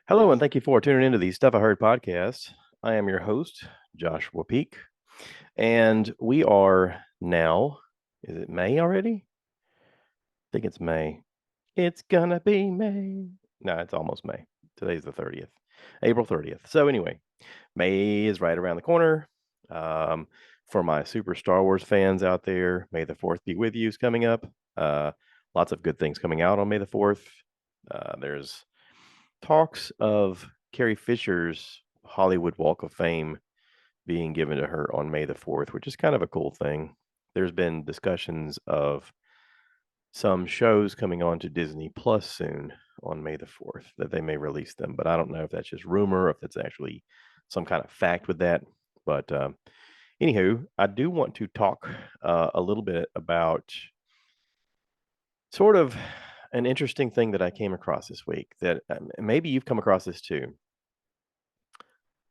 Hello, and thank you for tuning into the Stuff I Heard podcast. I am your host, Joshua Peak, and we are now, is it May already? I think it's May. It's gonna be May. No, it's almost May. Today's the 30th, April 30th. So, anyway, May is right around the corner. Um, for my super Star Wars fans out there, May the 4th be with you is coming up. Uh, Lots of good things coming out on May the 4th. There's talks of Carrie Fisher's Hollywood Walk of Fame being given to her on May the 4th, which is kind of a cool thing. There's been discussions of some shows coming on to Disney Plus soon on May the 4th that they may release them, but I don't know if that's just rumor or if that's actually some kind of fact with that. But anywho, I do want to talk a little bit about sort of an interesting thing that I came across this week that maybe you've come across this too.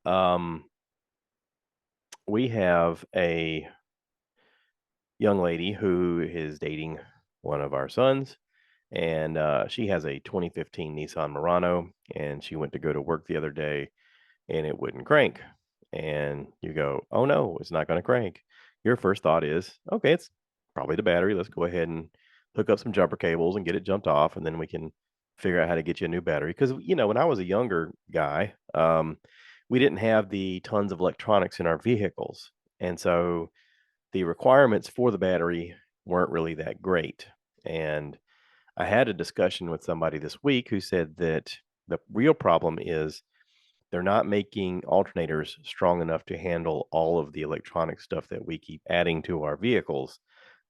Um, we have a young lady who is dating one of our sons, and she has a 2015 Nissan Murano, and she went to go to work the other day, and it wouldn't crank. And you go, "Oh no, it's not going to crank." Your first thought is, "Okay, it's probably the battery. Let's go ahead and hook up some jumper cables and get it jumped off, and then we can figure out how to get you a new battery." Because when I was a younger guy, we didn't have the tons of electronics in our vehicles, and so the requirements for the battery weren't really that great. And I had a discussion with somebody this week who said that the real problem is they're not making alternators strong enough to handle all of the electronic stuff that we keep adding to our vehicles,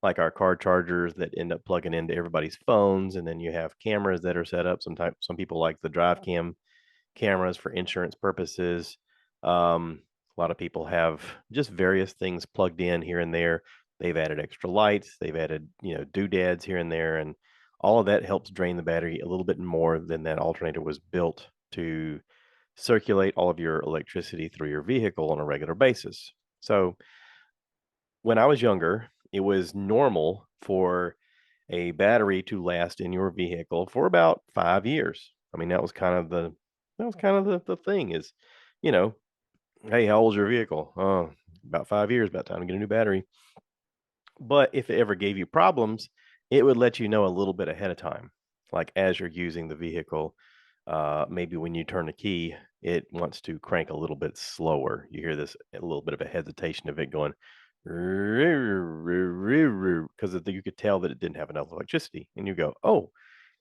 like our car chargers that end up plugging into everybody's phones, and then you have cameras that are set up. Sometimes some people like the drive cam cameras for insurance purposes. A lot of people have just various things plugged in here and there. They've added extra lights, they've added, doodads here and there, and all of that helps drain the battery a little bit more than that alternator was built to circulate all of your electricity through your vehicle on a regular basis. So, when I was younger, it was normal for a battery to last in your vehicle for about 5 years. I mean, that was kind of the thing is, you know, "Hey, how old's your vehicle?" "Oh, about 5 years, about time to get a new battery." But if it ever gave you problems, it would let you know a little bit ahead of time, like, as you're using the vehicle, maybe when you turn the key, it wants to crank a little bit slower. You hear this a little bit of a hesitation of it going, because you could tell that it didn't have enough electricity, and you go, "Oh,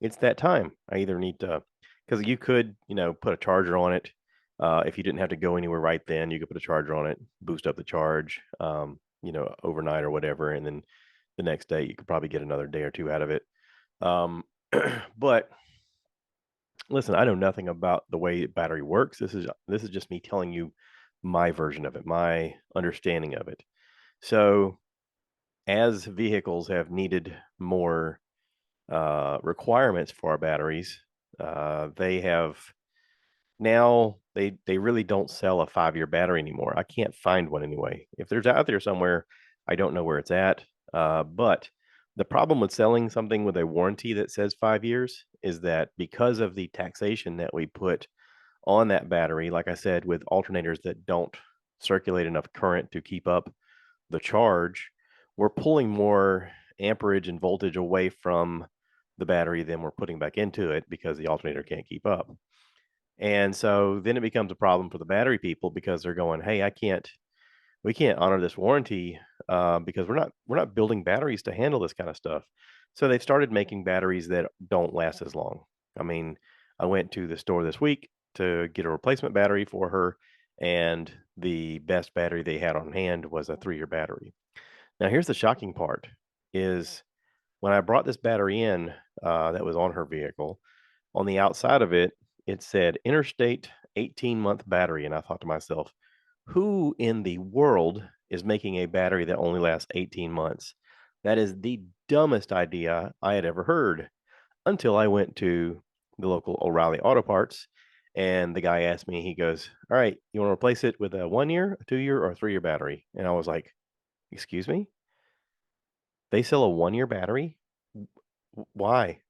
it's that time. I either need to," because you could, put a charger on it. If you didn't have to go anywhere right then, you could put a charger on it, boost up the charge, overnight or whatever, and then the next day you could probably get another day or 2 out of it. Um, but listen, I know nothing about the way battery works. This is just me telling you my version of it, my understanding of it. So, as vehicles have needed more requirements for our batteries, they have now they really don't sell a 5-year battery anymore. I can't find one anyway. If there's out there somewhere, I don't know where it's at. But the problem with selling something with a warranty that says 5 years is that because of the taxation that we put on that battery, like I said, with alternators that don't circulate enough current to keep up the charge, we're pulling more amperage and voltage away from the battery than we're putting back into it because the alternator can't keep up. And so then it becomes a problem for the battery people because they're going, "Hey, we can't honor this warranty because we're not building batteries to handle this kind of stuff." So they've started making batteries that don't last as long. I mean, I went to the store this week to get a replacement battery for her, and the best battery they had on hand was a 3-year battery. Now, here's the shocking part: is when I brought this battery in that was on her vehicle, on the outside of it, it said Interstate 18-month battery. And I thought to myself, who in the world is making a battery that only lasts 18 months? That is the dumbest idea I had ever heard until I went to the local O'Reilly Auto Parts. And the guy asked me, he goes, "All right, you want to replace it with a 1 year, a 2 year, or a 3-year battery?" And I was like, "Excuse me? They sell a 1-year battery? Why?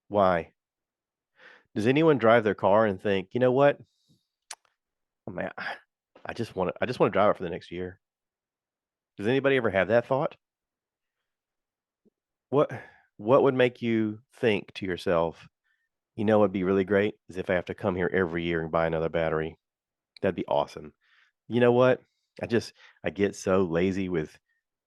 Why?" Does anyone drive their car and think, you know what? Oh, man, I just want to drive it for the next year. Does anybody ever have that thought? What what would make you think to yourself, you know, what'd be really great is if I have to come here every year and buy another battery. That'd be awesome. You know what? I just I get so lazy with,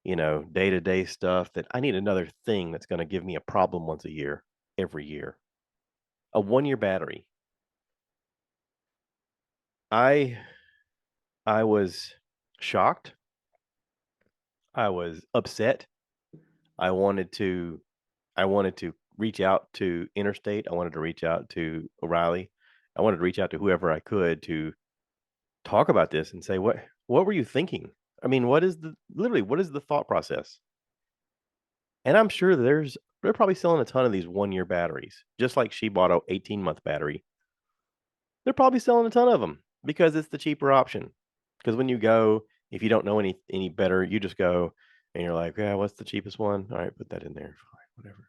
day-to-day stuff that I need another thing that's gonna give me a problem once a year, every year. A one-year battery. I I was shocked. I was upset. I wanted to I wanted to reach out to Interstate. I wanted to reach out to O'Reilly. I wanted to reach out to whoever I could to talk about this and say, what were you thinking? I mean, what is the thought process?" And I'm sure they're probably selling a ton of these one-year batteries, just like she bought a 18-month battery. They're probably selling a ton of them because it's the cheaper option. Because when you go, if you don't know any better, you just go and you're like, "Yeah, what's the cheapest one? All right, put that in there. Fine, whatever."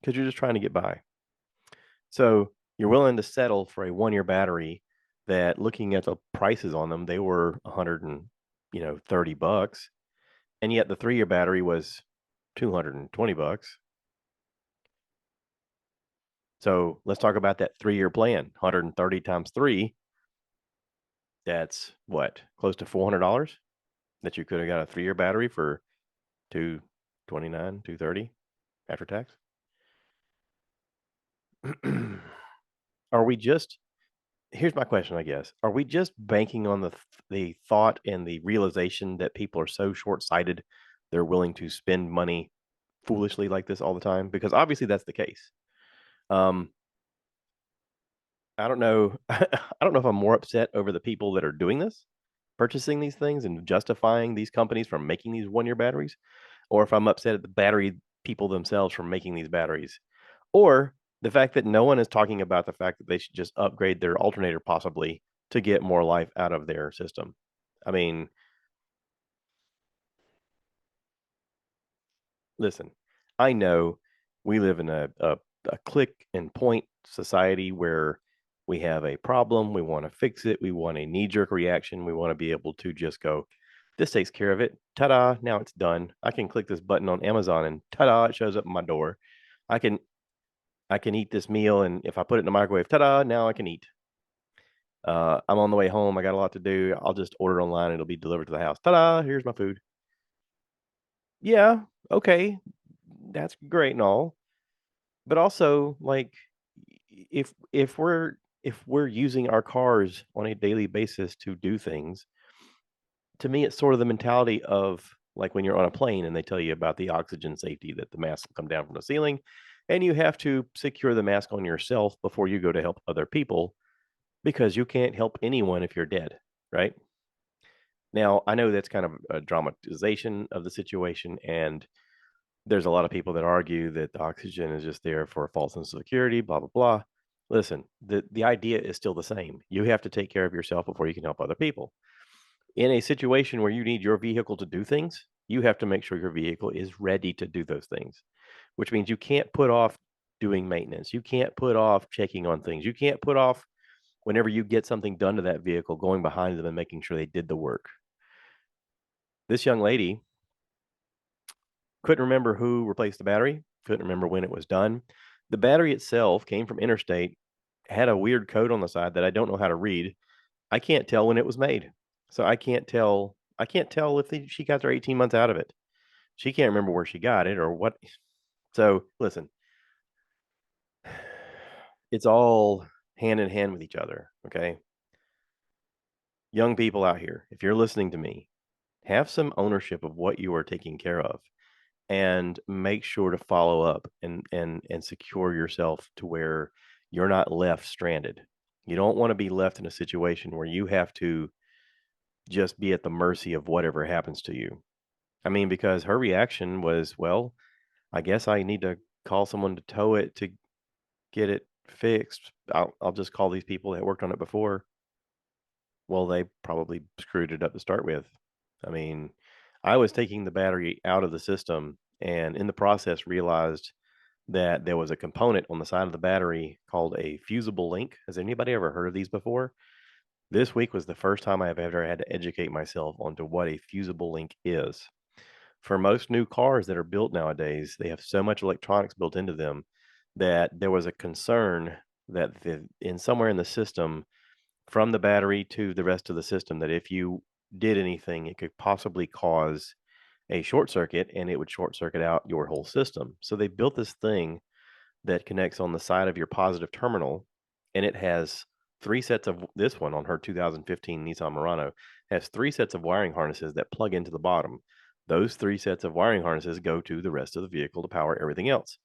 Because you're just trying to get by. So you're willing to settle for a one-year battery that, looking at the prices on them, they were 100 and, $30, and yet the 3-year battery was $220. So let's talk about that 3-year plan. 130 times 3, that's what? Close to $400 that you could have got a 3-year battery for 229, 230 after tax. Are we just Here's my question, I guess. Are we just banking on the thought and the realization that people are so short-sighted, they're willing to spend money foolishly like this all the time? Because obviously that's the case. Um, I don't know. I don't know if I'm more upset over the people that are doing this, purchasing these things and justifying these companies from making these one-year batteries, or if I'm upset at the battery people themselves from making these batteries, or the fact that no one is talking about the fact that they should just upgrade their alternator possibly to get more life out of their system. I mean, listen, I know we live in a click and point society where we have a problem, we want to fix it, we want a knee jerk reaction, we want to be able to just go, this takes care of it. Ta da, now it's done. I can click this button on Amazon and ta da, it shows up in my door. I can I can eat this meal, and if I put it in the microwave, ta da, now I can eat. I'm on the way home. I got a lot to do. I'll just order online. It'll be delivered to the house. Ta da, here's my food. Yeah, okay, that's great and all. But also, like, if we're using our cars on a daily basis to do things, to me, it's sort of the mentality of like when you're on a plane and they tell you about the oxygen safety, that the mask will come down from the ceiling, and you have to secure the mask on yourself before you go to help other people because you can't help anyone if you're dead, right? Now, I know that's kind of a dramatization of the situation, and there's a lot of people that argue that the oxygen is just there for a false sense of security, blah, blah, blah. Listen, the idea is still the same. You have to take care of yourself before you can help other people. In a situation where you need your vehicle to do things, you have to make sure your vehicle is ready to do those things, which means you can't put off doing maintenance. You can't put off checking on things. You can't put off, whenever you get something done to that vehicle, going behind them and making sure they did the work. This young lady couldn't remember who replaced the battery, couldn't remember when it was done. The battery itself came from Interstate, had a weird code on the side that I don't know how to read. I can't tell when it was made. So I can't tell if she got their 18 months out of it. She can't remember where she got it or what. So listen, it's all hand in hand with each other. Okay. Young people out here, if you're listening to me, have some ownership of what you are taking care of, and make sure to follow up and secure yourself to where you're not left stranded. You don't want to be left in a situation where you have to just be at the mercy of whatever happens to you. I mean, because her reaction was, well, I guess I need to call someone to tow it to get it fixed. I'll just call these people that worked on it before. Well, they probably screwed it up to start with. I mean, I was taking the battery out of the system and in the process realized that there was a component on the side of the battery called a fusible link. Has anybody ever heard of these before? This week was the first time I've ever had to educate myself onto what a fusible link is. For most new cars that are built nowadays, they have so much electronics built into them that there was a concern that in somewhere in the system, from the battery to the rest of the system, that if you did anything, it could possibly cause a short circuit and it would short circuit out your whole system. So they built this thing that connects on the side of your positive terminal, and it has 3 sets of this one on her 2015 Nissan Murano has 3 sets of wiring harnesses that plug into the bottom. Those 3 sets of wiring harnesses go to the rest of the vehicle to power everything else.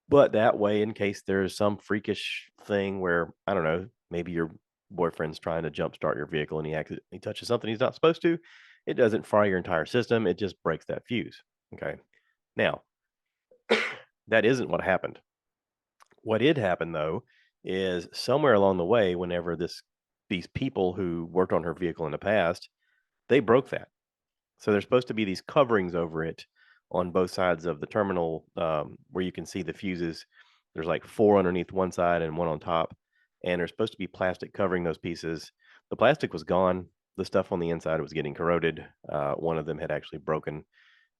But that way, in case there's some freakish thing where, I don't know, maybe your boyfriend's trying to jumpstart your vehicle and he touches something he's not supposed to, it doesn't fry your entire system, it just breaks that fuse, okay? Now, that isn't what happened. What did happen though is somewhere along the way, whenever these people who worked on her vehicle in the past, they broke that. So there's supposed to be these coverings over it on both sides of the terminal, where you can see the fuses. There's like 4 underneath one side and 1 on top, and there's supposed to be plastic covering those pieces. The plastic was gone. The stuff on the inside was getting corroded. One of them had actually broken,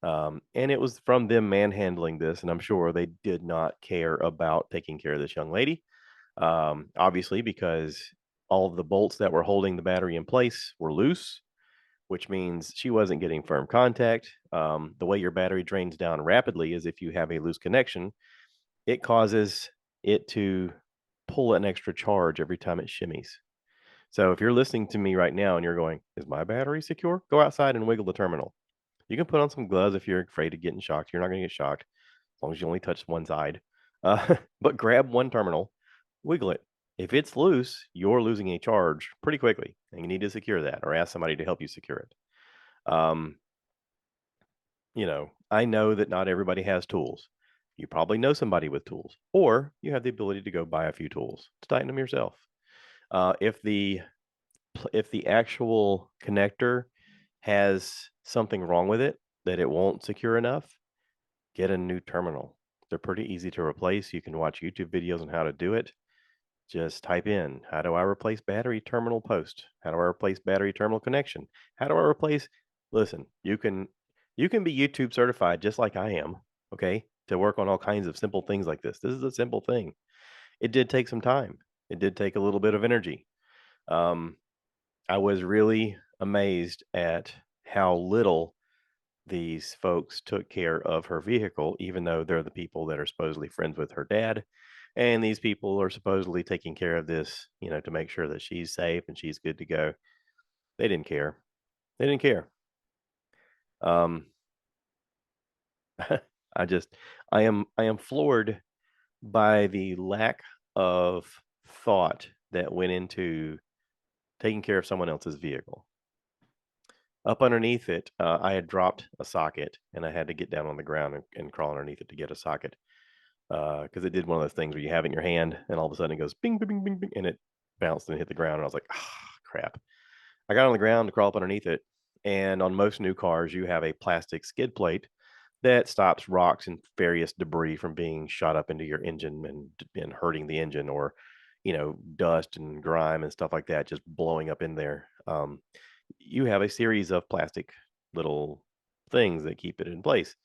and it was from them manhandling this, and I'm sure they did not care about taking care of this young lady. Obviously, because all of the bolts that were holding the battery in place were loose, which means she wasn't getting firm contact. The way your battery drains down rapidly is if you have a loose connection, it causes it to pull an extra charge every time it shimmies. So if you're listening to me right now and you're going, "Is my battery secure?" Go outside and wiggle the terminal. You can put on some gloves if you're afraid of getting shocked. You're not going to get shocked as long as you only touch one side. But grab one terminal, wiggle it. If it's loose, you're losing a charge pretty quickly, and you need to secure that or ask somebody to help you secure it. Um, I know that not everybody has tools. You probably know somebody with tools, or you have the ability to go buy a few tools to tighten them yourself. If the actual connector has something wrong with it that it won't secure enough, get a new terminal. They're pretty easy to replace. You can watch YouTube videos on how to do it. Just type in, how do I replace battery terminal post? How do I replace battery terminal connection? How do I replace Listen, you can be YouTube certified just like I am, okay? To work on all kinds of simple things like this. This is a simple thing. It did take some time. It did take a little bit of energy. Um, I was really amazed at how little these folks took care of her vehicle, even though they're the people that are supposedly friends with her dad. And these people are supposedly taking care of this, to make sure that she's safe and she's good to go. They didn't care. They didn't care. Um, I just, I am floored by the lack of thought that went into taking care of someone else's vehicle. Up underneath it, I had dropped a socket, and I had to get down on the ground and crawl underneath it to get a socket, because it did one of those things where you have it in your hand, and all of a sudden it goes bing, bing, bing, bing, bing, and it bounced and hit the ground, and I was like, "Ah, crap." I got on the ground to crawl up underneath it, and on most new cars, you have a plastic skid plate that stops rocks and various debris from being shot up into your engine and hurting the engine, or dust and grime and stuff like that just blowing up in there. You have a series of plastic little things that keep it in place.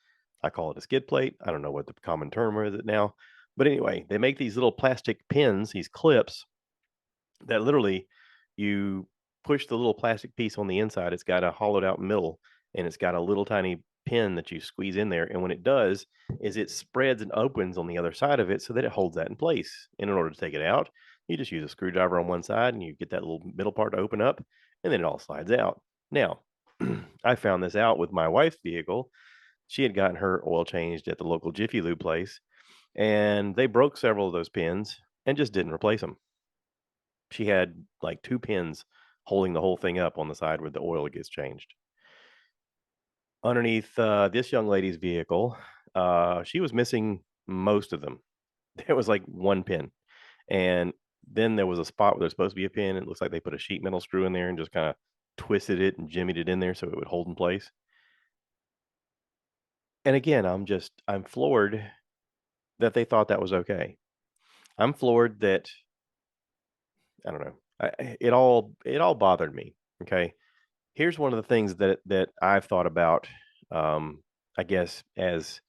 I call it a skid plate. I don't know what the common term is it now. But anyway, they make these little plastic pins, these clips that literally you push the little plastic piece on the inside. It's got a hollowed out middle, and it's got a little tiny pin that you squeeze in there. And when it does, is it spreads and opens on the other side of it so that it holds that in place. And in order to take it out, you just use a screwdriver on one side and you get that little middle part to open up, and then it all slides out. Now, I found this out with my wife's vehicle. She had gotten her oil changed at the local Jiffy Lube place, and they broke several of those pins and just didn't replace them. She had like 2 pins holding the whole thing up on the side where the oil gets changed. Underneath, this young lady's vehicle, she was missing most of them. There was, like, 1 pin, and then there was a spot where there's supposed to be a pin. It looks like they put a sheet metal screw in there and just kinda twisted it and jimmied it in there so it would hold in place. And again, I'm floored that they thought that was okay. I'm floored that I don't know. It all bothered me. Okay. Here's one of the things that I've thought about. Um, I guess as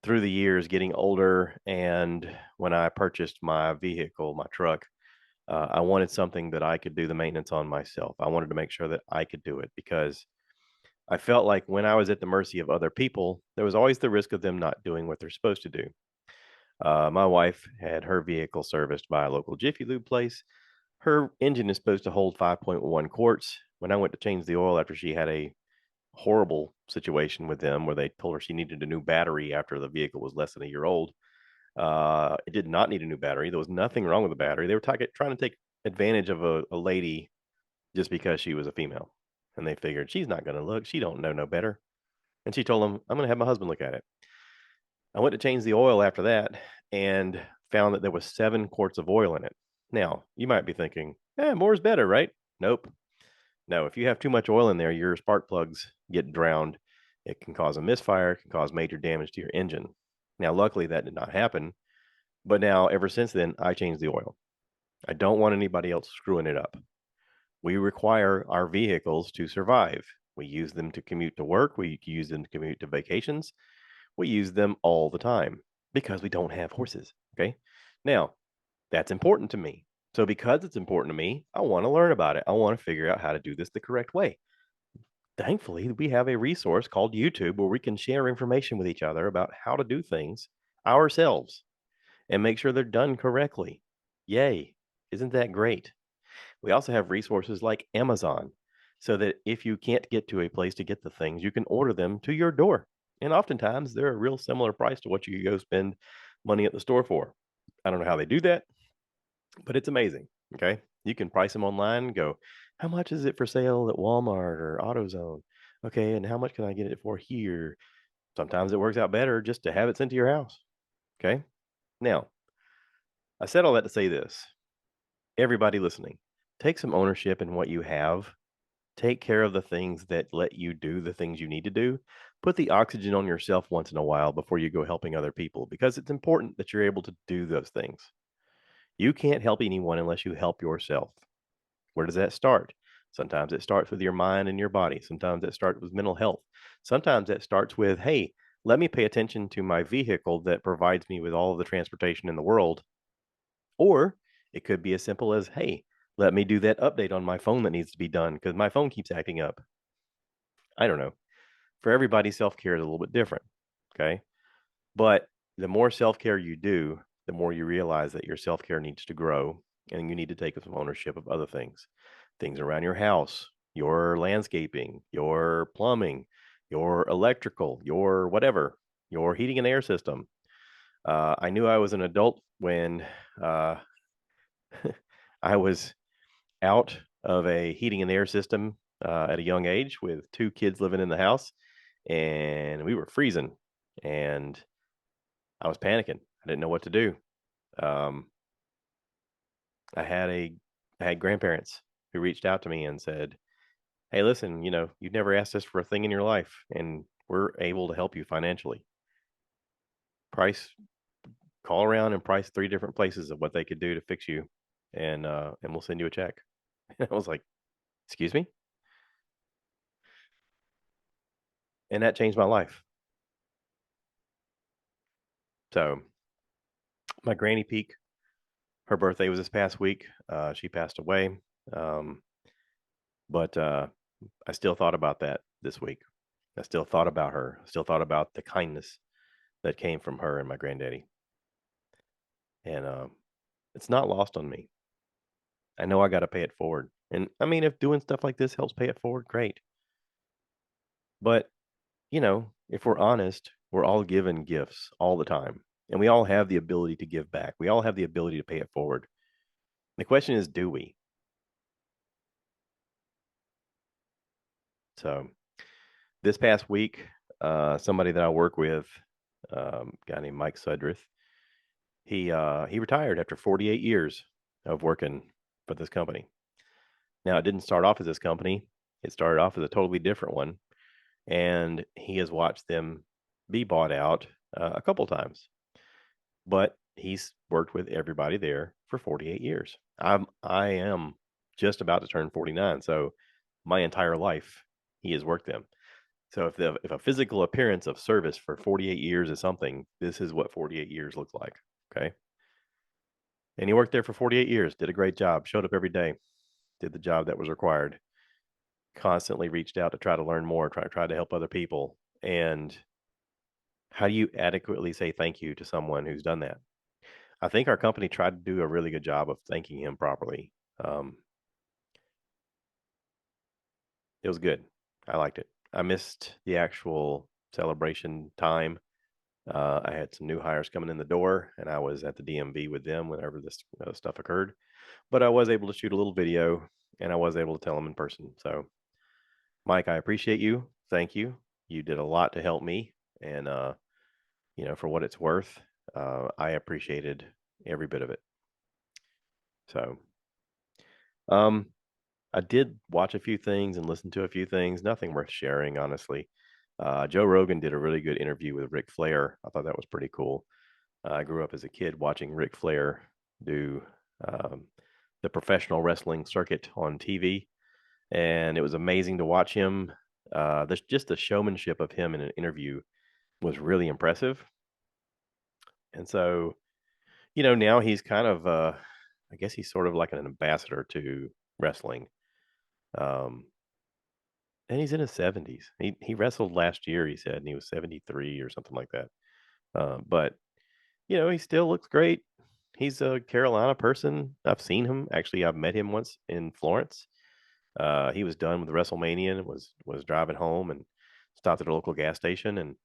through the years, getting older, and when I purchased my vehicle, my truck, I wanted something that I could do the maintenance on myself. I wanted to make sure that I could do it because I felt like when I was at the mercy of other people, there was always the risk of them not doing what they're supposed to do. My wife had her vehicle serviced by a local Jiffy Lube place. Her engine is supposed to hold 5.1 quarts. When I went to change the oil after she had a horrible situation with them where they told her she needed a new battery after the vehicle was less than a year old, it did not need a new battery. There was nothing wrong with the battery. They were trying to take advantage of a lady just because she was a female, and they figured she's not going to look. She don't know no better. And she told them, "I'm going to have my husband look at it." I went to change the oil after that and found that there was 7 quarts of oil in it. Now, you might be thinking, more is better, right?" Nope. No, if you have too much oil in there, your spark plugs get drowned. It can cause a misfire, it can cause major damage to your engine. Now, luckily, that did not happen. But now, ever since then, I changed the oil. I don't want anybody else screwing it up. We require our vehicles to survive. We use them to commute to work, we use them to commute to vacations. We use them all the time because we don't have horses. Okay. Now, that's important to me. So, because it's important to me, I want to learn about it. I want to figure out how to do this the correct way. Thankfully, we have a resource called YouTube where we can share information with each other about how to do things ourselves and make sure they're done correctly. Yay. Isn't that great? We also have resources like Amazon so that if you can't get to a place to get the things, you can order them to your door. And oftentimes they're a real similar price to what you could go spend money at the store for. I don't know how they do that, but it's amazing. Okay. You can price them online and go, how much is it for sale at Walmart or AutoZone? Okay. And how much can I get it for here? Sometimes it works out better just to have it sent to your house. Okay. Now, I said all that to say this, everybody listening, take some ownership in what you have. Take care of the things that let you do the things you need to do. Put the oxygen on yourself once in a while before you go helping other people because it's important that you're able to do those things. You can't help anyone unless you help yourself. Where does that start? Sometimes it starts with your mind and your body. Sometimes it starts with mental health. Sometimes it starts with, hey, let me pay attention to my vehicle that provides me with all of the transportation in the world. Or it could be as simple as, hey, let me do that update on my phone that needs to be done because my phone keeps acting up. I don't know. For everybody, self care is a little bit different. Okay. But the more self care you do, the more you realize that your self care needs to grow and you need to take some ownership of other things, things around your house, your landscaping, your plumbing, your electrical, your whatever, your heating and air system. I knew I was an adult when uh, I was out of a heating and air system at a young age with 2 kids living in the house, and we were freezing, and I was panicking. I didn't know what to do. Um, I had a I had grandparents who reached out to me and said, "Hey, listen, you've never asked us for a thing in your life, and we're able to help you financially. Price, call around and price 3 different places of what they could do to fix you, and we'll send you a check." And I was like, "Excuse me," and that changed my life. So my granny peak, her birthday was this past week. She passed away, um, but I still thought about that this week. I still thought about her. I still thought about the kindness that came from her and my granddaddy, and it's not lost on me. I know I got to pay it forward, and I mean, if doing stuff like this helps pay it forward, great. But if we're honest, we're all given gifts all the time, and we all have the ability to give back. We all have the ability to pay it forward. The question is, do we? So this past week, somebody that I work with, a guy named Mike Sudrith, he retired after 48 years of working for this company. Now, it didn't start off as this company. It started off as a totally different one, and he has watched them be bought out a couple times. but he's worked with everybody there for 48 years. I am just about to turn 49, so my entire life he has worked them. So if a physical appearance of service for 48 years is something, this is what 48 years looks like. Okay. And he worked there for 48 years, did a great job, showed up every day, did the job that was required, constantly reached out to try to learn more, try to help other people. And how do you adequately say thank you to someone who's done that? I think our company tried to do a really good job of thanking him properly. Um, it was good. I liked it. I missed the actual celebration time. I had some new hires coming in the door, and I was at the DMV with them whenever this stuff occurred. But I was able to shoot a little video, and I was able to tell them in person. So, Mike, I appreciate you. Thank you. You did a lot to help me, and for what it's worth, I appreciated every bit of it. So, um, I did watch a few things and listen to a few things. Nothing worth sharing, honestly. Joe Rogan did a really good interview with Ric Flair. I thought that was pretty cool. I grew up as a kid watching Ric Flair do um, the professional wrestling circuit on TV, and it was amazing to watch him. Just the showmanship of him in an interview was really impressive. And so, now he's kind of, I guess he's sort of like an ambassador to wrestling. Um, and he's in his 70s. He wrestled last year, he said, and he was 73 or something like that. But he still looks great. He's a Carolina person. I've seen him. Actually, I've met him once in Florence. He was done with WrestleMania and was driving home and stopped at a local gas station, and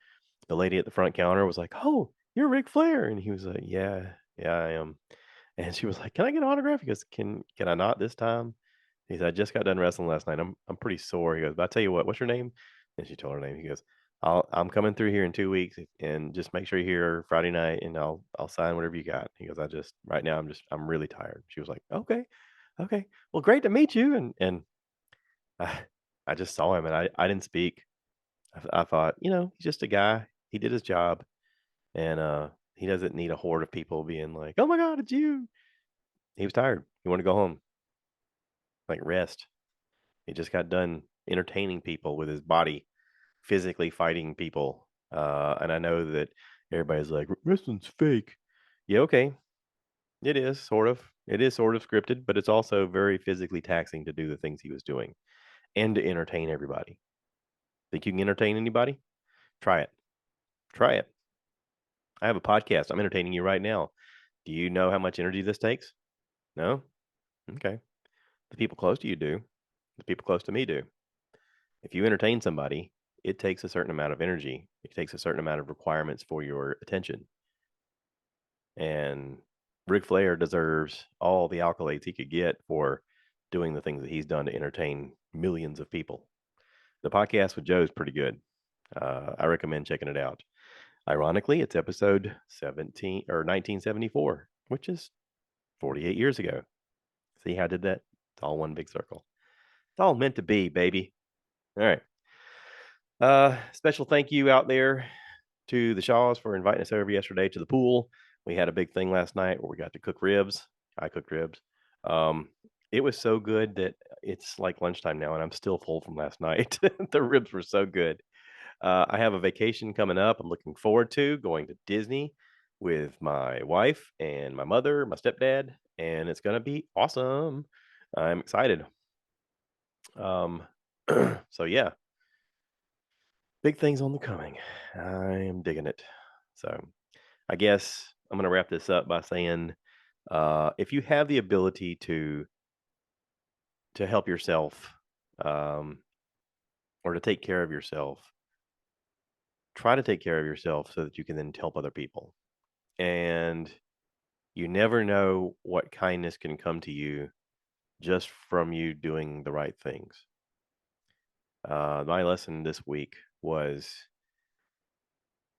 the lady at the front counter was like, "Oh, you're Ric Flair," and he was like, "Yeah, yeah, I am." And she was like, "Can I get an autograph?" He goes, "Can I not this time?" He said, "I just got done wrestling last night. I'm pretty sore." He goes, "But I tell you what, what's your name?" And she told her name. He goes, I'm coming through here in 2 weeks, and just make sure you're here Friday night, and I'll sign whatever you got." He goes, "I just right now I'm really tired." She was like, "Okay, okay, well, great to meet you." And I, I just saw him, and I didn't speak. I thought, he's just a guy. He did his job, and he doesn't need a horde of people being like, "Oh my God, it's you." He was tired. He wanted to go home, like rest. He just got done entertaining people with his body, physically fighting people. And I know that everybody's like, wrestling's fake. Yeah, okay. It is sort of. It is sort of scripted, but it's also very physically taxing to do the things he was doing and to entertain everybody. Think you can entertain anybody? Try it. Try it. I have a podcast. I'm entertaining you right now. Do you know how much energy this takes? No? Okay. The people close to you do. The people close to me do. If you entertain somebody, it takes a certain amount of energy. It takes a certain amount of requirements for your attention. And Ric Flair deserves all the accolades he could get for doing the things that he's done to entertain millions of people. The podcast with Joe is pretty good. I recommend checking it out. Ironically, it's episode 17 or 1974, which is 48 years ago. See how I did that? It's all one big circle. It's all meant to be, baby. All right. Special thank you out there to the Shaws for inviting us over yesterday to the pool. We had a big thing last night where we got to cook ribs. I cooked ribs. Um, it was so good that it's like lunchtime now, and I'm still full from last night. The ribs were so good. I have a vacation coming up. I'm looking forward to going to Disney with my wife and my mother, my stepdad, and it's going to be awesome. I'm excited. Um, so yeah, big things on the coming. I am digging it. So I guess I'm going to wrap this up by saying, if you have the ability to help yourself, um, or to take care of yourself, try to take care of yourself so that you can then help other people. And you never know what kindness can come to you just from you doing the right things. My lesson this week was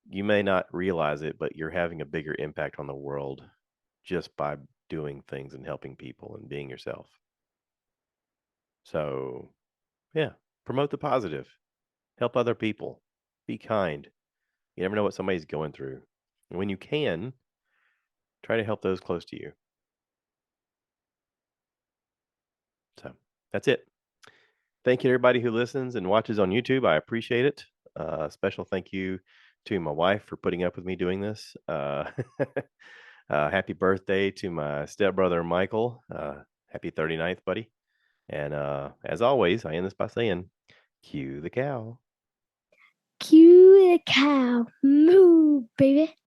you may not realize it, but you're having a bigger impact on the world just by doing things and helping people and being yourself. So, yeah, promote the positive, help other people, be kind. You never know what somebody's going through. And when you can, Try to help those close to you. So that's it. Thank you to everybody who listens and watches on YouTube. I appreciate it. Special thank you to my wife for putting up with me doing this. Happy birthday to my stepbrother Michael. Happy 39th, buddy. And as always, I end this by saying, cue the cow. Cue the cow. Moo, baby.